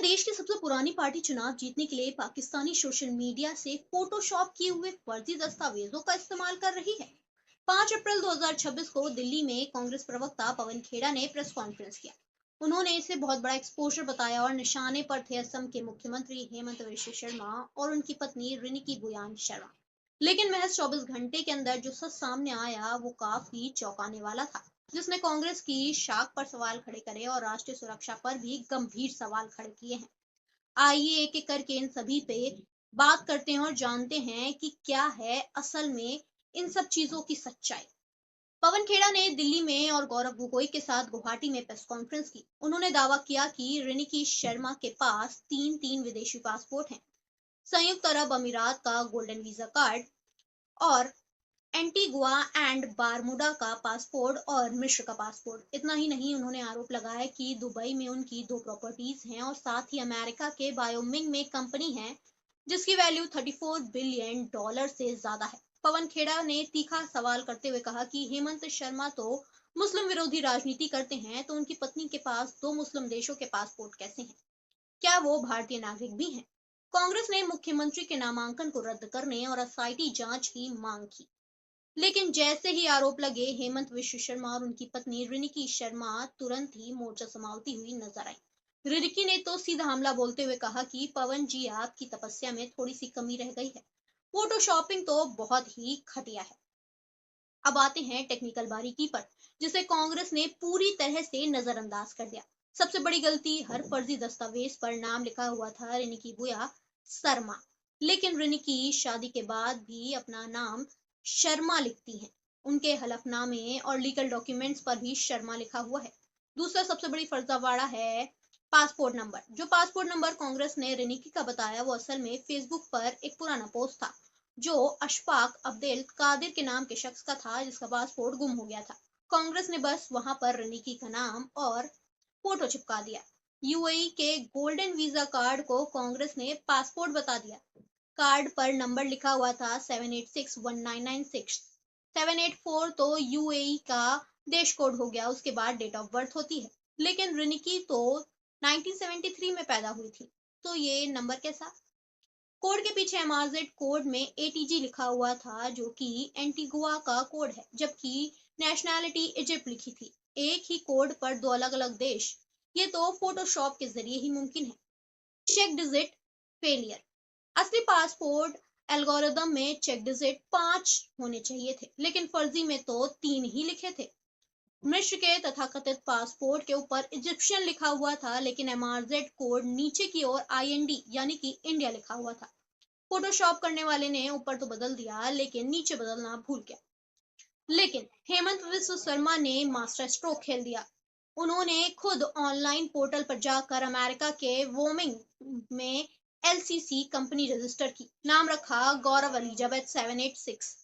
देश की सबसे पुरानी पार्टी चुनाव जीतने के लिए पाकिस्तानी सोशल मीडिया से फोटोशॉप किए हुए फर्जी दस्तावेजों का इस्तेमाल कर रही है। 5 अप्रैल 2026 को दिल्ली में कांग्रेस प्रवक्ता पवन खेड़ा ने प्रेस कॉन्फ्रेंस किया। उन्होंने इसे बहुत बड़ा एक्सपोजर बताया और निशाने पर थे असम के मुख्यमंत्री हेमंत विश्व शर्मा और उनकी पत्नी रिनिकी बुयान शर्मा। लेकिन महज 24 घंटे के अंदर जो सच सामने आया वो काफी चौंकाने वाला था, जिसने कांग्रेस की शाख पर सवाल खड़े करे और राष्ट्रीय सुरक्षा पर भी गंभीर सवाल खड़े किए हैं। आइए एक एक करके इन सभी पे बात करते हैं और जानते हैं कि क्या है असल में इन सब चीजों की सच्चाई। पवन खेड़ा ने दिल्ली में और गौरव गोगोई के साथ गुवाहाटी में प्रेस कॉन्फ्रेंस की। उन्होंने दावा किया कि रिनिकी शर्मा के पास तीन तीन विदेशी पासपोर्ट हैं, संयुक्त अरब अमीरात का गोल्डन वीजा कार्ड और एंटीगुआ एंड बारमूडा का पासपोर्ट और मिस्र का पासपोर्ट। इतना ही नहीं, उन्होंने आरोप लगाया कि दुबई में उनकी दो प्रॉपर्टीज हैं और साथ ही अमेरिका के वायोमिंग में कंपनी है जिसकी वैल्यू $34 बिलियन से ज्यादा है। पवन खेड़ा ने तीखा सवाल करते हुए कहा कि हेमंत शर्मा तो मुस्लिम विरोधी राजनीति करते हैं, तो उनकी पत्नी के पास दो मुस्लिम देशों के पासपोर्ट कैसे हैं? क्या वो भारतीय नागरिक भी हैं? कांग्रेस ने मुख्यमंत्री के नामांकन को रद्द करने और एसआईटी जांच की मांग की। लेकिन जैसे ही आरोप लगे, हेमंत विश्व शर्मा और उनकी पत्नी रिनिकी शर्मा तुरंत ही मोर्चा संभालती हुई नजर आई। रिनिकी ने तो सीधा हमला बोलते हुए कहा कि पवन जी, आपकी तपस्या में थोड़ी सी कमी रह गई है, फोटोशॉपिंग तो बहुत ही घटिया है। अब आते हैं टेक्निकल बारीकी पर, जिसे कांग्रेस ने पूरी तरह से नजरअंदाज कर दिया। सबसे बड़ी गलती, हर फर्जी दस्तावेज पर नाम लिखा हुआ था रिनिकी बुया शर्मा, लेकिन रिनिकी शादी के बाद भी अपना नाम शर्मा लिखती हैं। उनके हलफनामे और लीगल डॉक्यूमेंट्स पर भी शर्मा लिखा हुआ है। दूसरा सबसे बड़ी फर्जीवाड़ा है पासपोर्ट नंबर। जो पासपोर्ट नंबर कांग्रेस ने रिनिकी का बताया, वो असल में फेसबुक पर एक पुराना पोस्ट था जो अशफाक अब्देल कादिर के नाम के शख्स का था, जिसका पासपोर्ट गुम हो गया था। कांग्रेस ने बस वहां पर रिनिकी का नाम और फोटो चिपका दिया। यूएई के गोल्डन वीजा कार्ड को कांग्रेस ने पासपोर्ट बता दिया। कार्ड पर नंबर लिखा हुआ था 7861996। 784 तो यूएई का देश कोड हो गया, उसके बाद डेट ऑफ बर्थ होती है। लेकिन रिनिकी तो 1973 में पैदा हुई थी, तो ये नंबर कैसा? कोड के पीछे एमआरजेड कोड में एटीजी लिखा हुआ था, जो कि एंटीगुआ का कोड है, जबकि नेशनैलिटी इजिप्ट लिखी थी। एक ही कोड पर दो अलग अलग देश, ये तो फोटोशॉप के जरिए ही मुमकिन है। Check digit failure. असली पासपोर्ट एल्गोरिदम में चेक डिजिट 5 होने चाहिए थे, लेकिन फर्जी में तो 3 ही लिखे थे। मिस्र के तथाकथित पासपोर्ट के ऊपर इजिप्शियन लिखा हुआ था, लेकिन एमआरजेड कोड नीचे की ओर आईएनडी यानी कि इंडिया लिखा हुआ था। फोटोशॉप करने वाले ने ऊपर तो बदल दिया, लेकिन नीचे बदलना भूल गया। लेकिन हेमंत विश्व शर्मा ने मास्टर स्ट्रोक खेल दिया। उन्होंने खुद ऑनलाइन पोर्टल पर जाकर अमेरिका के वोमिंग में एलसीसी कंपनी रजिस्टर की, नाम रखा गौरव एलिजाबेथ 786।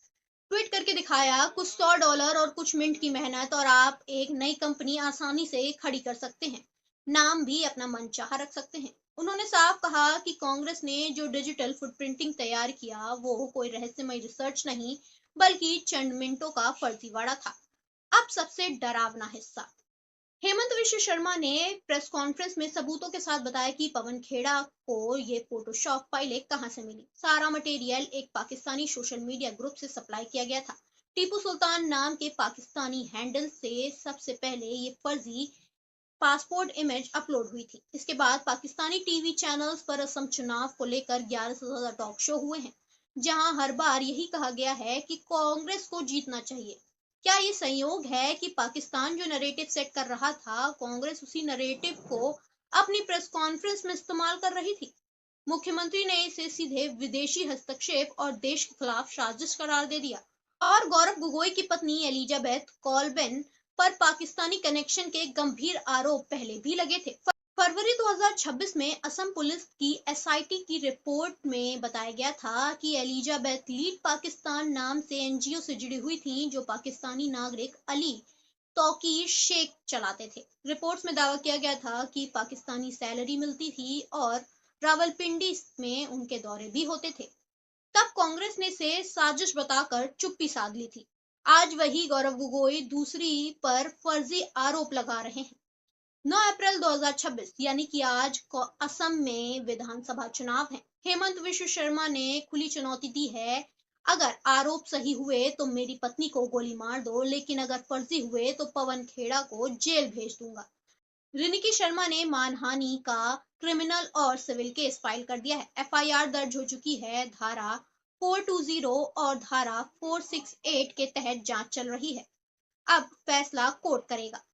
ट्वीट करके दिखाया, कुछ $100 और कुछ मिनट की मेहनत और आप एक नई कंपनी आसानी से खड़ी कर सकते हैं। नाम भी अपना मनचाहा रख सकते हैं। उन्होंने साफ कहा कि कांग्रेस ने जो डिजिटल फुटप्रिंटिंग तैयार किया, वो कोई रहस्यमय रिसर्च नहीं, बल्कि चंद मिनटों का फर्जीवाड़ा था। अब सबसे डरावना हिस्सा, हेमंत विश्व शर्मा ने प्रेस कॉन्फ्रेंस में सबूतों के साथ बताया कि पवन खेड़ा को ये फोटोशॉप फाइलें कहां से मिली। सारा मटेरियल एक पाकिस्तानी सोशल मीडिया ग्रुप से सप्लाई किया गया था। टीपू सुल्तान नाम के पाकिस्तानी हैंडल से सबसे पहले ये फर्जी पासपोर्ट इमेज अपलोड हुई थी। इसके बाद पाकिस्तानी टीवी चैनल्स पर असम चुनाव को लेकर 11 से ज्यादा टॉक शो हुए हैं, जहां हर बार यही कहा गया है कि कांग्रेस को जीतना चाहिए। क्या ये संयोग है कि पाकिस्तान जो नैरेटिव सेट कर रहा था, कांग्रेस उसी नैरेटिव को अपनी प्रेस कॉन्फ्रेंस में इस्तेमाल कर रही थी? मुख्यमंत्री ने इसे सीधे विदेशी हस्तक्षेप और देश के खिलाफ साजिश करार दे दिया। और गौरव गोगोई की पत्नी एलिजाबेथ कॉल्बिन पर पाकिस्तानी कनेक्शन के गंभीर आरोप पहले भी लगे थे। फरवरी 2026 में असम पुलिस की एसआईटी की रिपोर्ट में बताया गया था कि एलिजाबेथ लीड पाकिस्तान नाम से एनजीओ से जुड़ी हुई थी, जो पाकिस्तानी नागरिक अली तौकीर शेख चलाते थे। रिपोर्ट्स में दावा किया गया था कि पाकिस्तानी सैलरी मिलती थी और रावलपिंडी में उनके दौरे भी होते थे। तब कांग्रेस ने इसे साजिश बताकर चुप्पी साध ली थी। आज वही गौरव गोगोई दूसरी पर फर्जी आरोप लगा रहे हैं। 9 अप्रैल 2026 यानी कि आज को असम में विधानसभा चुनाव है। हेमंत विश्व शर्मा ने खुली चुनौती दी है, अगर आरोप सही हुए तो मेरी पत्नी को गोली मार दो, लेकिन अगर फर्जी हुए तो पवन खेड़ा को जेल भेज दूंगा। रिनिकी शर्मा ने मानहानि का क्रिमिनल और सिविल केस फाइल कर दिया है। एफआईआर दर्ज हो चुकी है। धारा 420 और धारा 468 के तहत जांच चल रही है। अब फैसला कोर्ट करेगा।